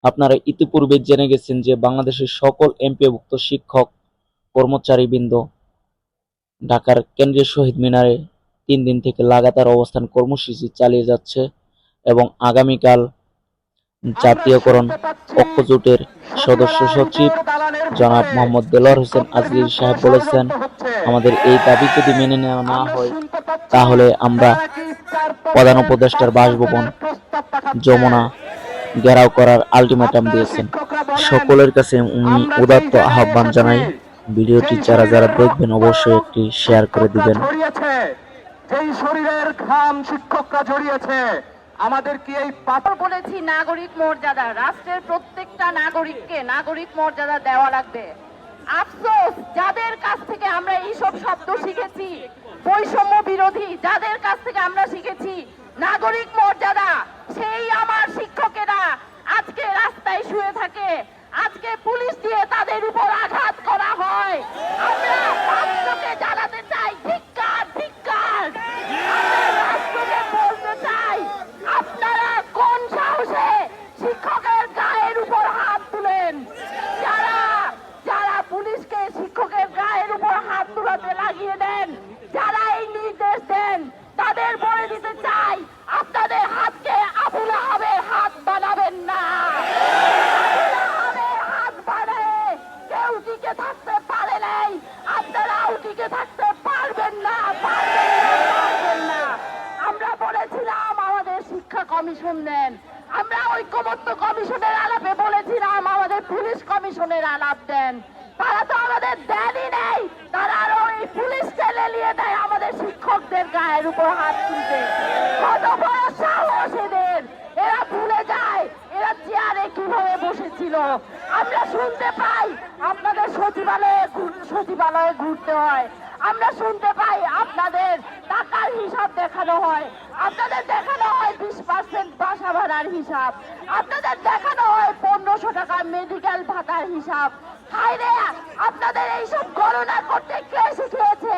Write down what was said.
আপনারা ইতিপূর্বে জেনে গেছেন যে বাংলাদেশের সকল এমপিওভুক্ত শিক্ষক কর্মচারীবৃন্দ ঢাকার কেন্দ্রীয় শহীদ মিনারে ৩ দিন থেকে লাগাতার অবস্থান কর্মসূচি চালিয়ে যাচ্ছে এবং আগামীকাল জাতীয়করণ ঐক্যজোটের সদস্য সচিব জনাব মোহাম্মদ দেলোয়ার হোসেন আজগরী সাহেব বলেছেন, আমাদের এই দাবি যদি মেনে নেওয়া না হয় তাহলে আমরা প্রধান উপদেষ্টার বাসভবন যমুনা ঘেরাও করার আলটিমেটাম দিয়েছেন। সকলের কাছে উনি উদাত্ত আহ্বান জানাই, ভিডিওটি যারা যারা দেখবেন অবশ্যই একটি শেয়ার করে দিবেন। যেই শরীরের ঘাম শিক্ষকরা জড়িয়েছে, আমাদের কি এই পাথর বলেছি নাগরিক মর্যাদা, রাষ্ট্রের প্রত্যেকটা নাগরিককে নাগরিক মর্যাদা দেওয়া লাগবে। আফসোস যাদের কাছ থেকে আমরা এইসব শব্দ শিখেছি, বৈষম্য বিরোধী যাদের কাছ থেকে আমরা শিখেছি নাগরিক মর্যাদা, সেই আমার শিক্ষকেরা আজকে রাস্তায় শুয়ে থাকে, আজকে পুলিশ দিয়ে তাদের উপর আঘাত করা হয়। আমরা রাষ্ট্রকে জানাতে চাই ধিক্কার ধিক্কার। রাষ্ট্রকে বলতে চাই, আপনারা কোন সাহসে শিক্ষকের গায়ের উপর হাত তুলেন? যারা যারা পুলিশকে শিক্ষকের গায়ের উপর হাত তুলাতে লাগিয়ে দেন, যারা এই নির্দেশ দেন, তাদের বলে দিতে চাই আপনাদের হাতকে আবুল আহাবের হাত বানাবেন না। হাত বানায় কেউ টিকে থাকতে পারে নাই, আপনারাও টিকে থাকতে পারবেন না, পারবেন না। আমরা বলেছিলাম আমাদের শিক্ষা কমিশন দেন, আমরা ঐক্যমত্য কমিশনের আলাপে বলেছিলাম আমাদের পুলিশ কমিশনের আলাপ দেন, তারা তো আমাদের দেনই নেই। তারা আরো এই পুলিশ ঠেলে নিয়ে দেয় আমাদের শিক্ষকদের গায়ের উপর হাত তুলতে। কত বড় সাহস এদের! এরা ভুলে যায় এরা চেয়ারে কিভাবে বসেছিল। আমরা শুনতে পাই আপনাদের সচিবালয়ে ঘুরতে হয়, আমরা শুনতে পাই আপনাদের টাকার হিসাব দেখানো হয়, আপনাদের দেখানো হয় 20% বাসা ভাড়ার হিসাব, আপনাদের দেখানো হয় 1500 টাকার মেডিকেল ভাতার হিসাব। হায়রে, আপনাদের এইসব গণনা করতে কে শিখিয়েছে?